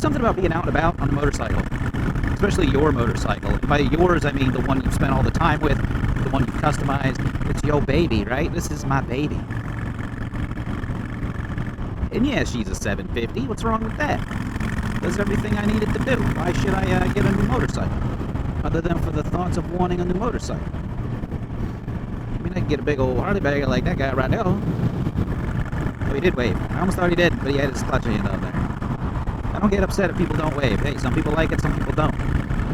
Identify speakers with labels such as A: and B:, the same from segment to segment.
A: Something about being out and about on a motorcycle, especially your motorcycle. And by yours, I mean the one you've spent all the time with, the one you've customized. It's your baby, right? This is my baby. And yeah, she's a 750. What's wrong with that? Does everything I need it to do. Why should I get a new motorcycle? Other than for the thoughts of wanting a new motorcycle. I mean, I could get a big old Harley bagger like that guy right now. Oh, he did wave. I almost thought he did, but he had his clutch hand on there. I don't get upset if people don't wave. Hey, some people like it, some people don't.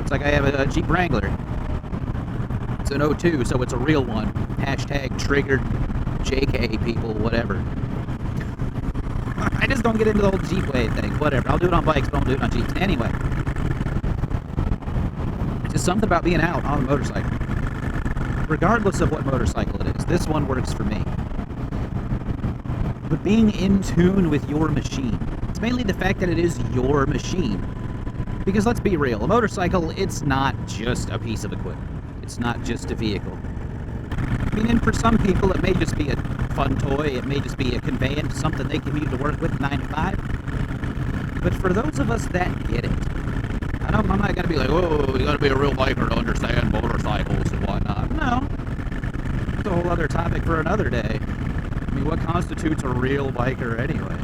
A: It's like I have a Jeep Wrangler. It's an 02, so it's a real one. Hashtag triggered JK people, whatever. I just don't get into the whole Jeep wave thing. Whatever. I'll do it on bikes, but I don't do it on Jeeps. Anyway. It's just something about being out on a motorcycle. Regardless of what motorcycle it is. This one works for me. But being in tune with your machine. It's mainly the fact that it is your machine. Because let's be real, a motorcycle, it's not just a piece of equipment. It's not just a vehicle. I mean, and for some people, it may just be a fun toy. It may just be a conveyance, something they can use to work with 9 to 5. But for those of us that get it, I'm not going to be like, oh, you got to be a real biker to understand motorcycles and whatnot. No. It's a whole other topic for another day. I mean, what constitutes a real biker anyway?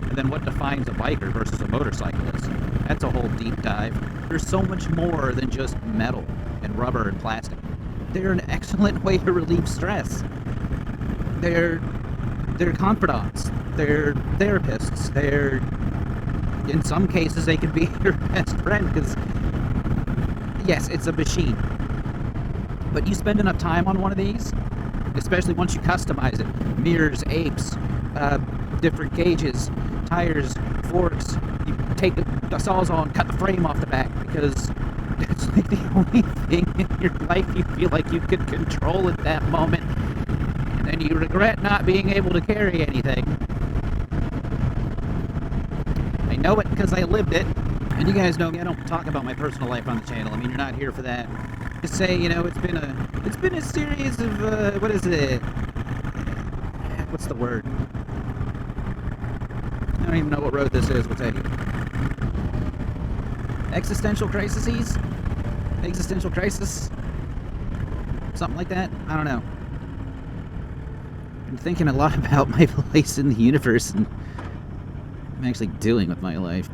A: And then what defines a biker versus a motorcyclist? That's a whole deep dive. There's so much more than just metal and rubber and plastic. They're an excellent way to relieve stress. They're confidants. They're therapists. They're, in some cases, they can be your best friend because, yes, it's a machine. But you spend enough time on one of these, especially once you customize it. Mirrors, apes, different gauges, tires, forks. You take the sawzall and cut the frame off the back because it's like the only thing in your life you feel like you could control at that moment. And then you regret not being able to carry anything. I know it because I lived it. And you guys know me, I don't talk about my personal life on the channel. I mean, you're not here for that. Just say, you know, it's been a series of, what is it? What's the word? I don't even know what road this is. We'll take it. Existential crises? Existential crisis? Something like that? I don't know. I'm thinking a lot about my place in the universe and what I'm actually doing with my life,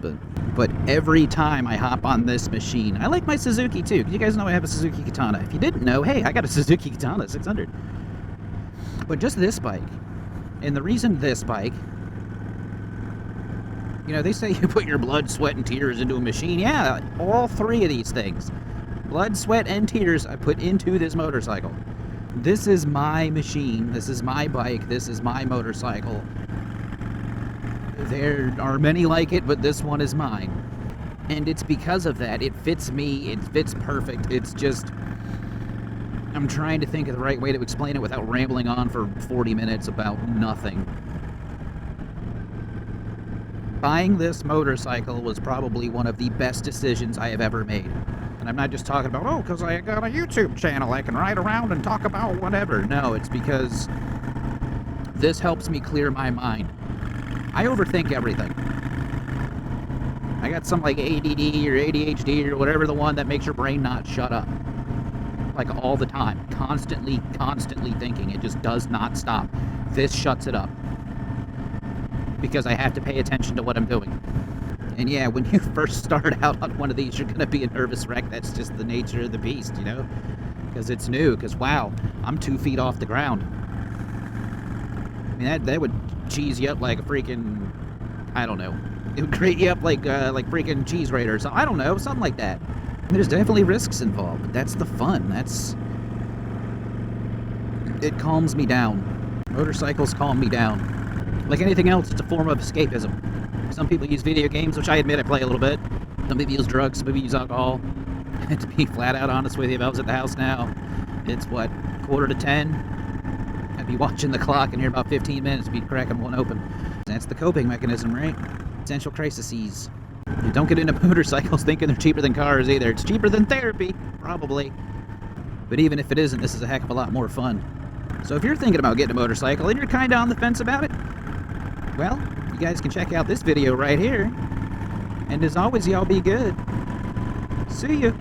A: but every time I hop on this machine, I like my Suzuki too. You guys know I have a Suzuki Katana. If you didn't know, hey, I got a Suzuki Katana 600. But just this bike, and the reason this bike, you know, they say you put your blood, sweat, and tears into a machine. Yeah, all three of these things. Blood, sweat, and tears I put into this motorcycle. This is my machine. This is my bike. This is my motorcycle. There are many like it, but this one is mine. And it's because of that. It fits me. It fits perfect. It's just, I'm trying to think of the right way to explain it without rambling on for 40 minutes about nothing. Buying this motorcycle was probably one of the best decisions I have ever made. And I'm not just talking about, oh, because I got a YouTube channel, I can ride around and talk about whatever. No, it's because this helps me clear my mind. I overthink everything. I got some like ADD or ADHD or whatever the one that makes your brain not shut up. Like all the time. Constantly thinking. It just does not stop. This shuts it up. Because I have to pay attention to what I'm doing. And yeah, when you first start out on one of these, you're going to be a nervous wreck. That's just the nature of the beast, you know? Because it's new. Because, wow, I'm 2 feet off the ground. I mean, that would cheese you up like a freaking, I don't know. It would grate you up like freaking cheese grater or something. I don't know, something like that. And there's definitely risks involved, but that's the fun. It calms me down. Motorcycles calm me down. Like anything else, it's a form of escapism. Some people use video games, which I admit I play a little bit. Some people use drugs, some people use alcohol. And to be flat out honest with you, if I was at the house now, it's what, 9:45? I'd be watching the clock, and here in about 15 minutes, be cracking one open. That's the coping mechanism, right? Essential crises. You don't get into motorcycles thinking they're cheaper than cars either. It's cheaper than therapy, probably. But even if it isn't, this is a heck of a lot more fun. So if you're thinking about getting a motorcycle and you're kind of on the fence about it, well, you guys can check out this video right here. And as always, y'all be good. See ya.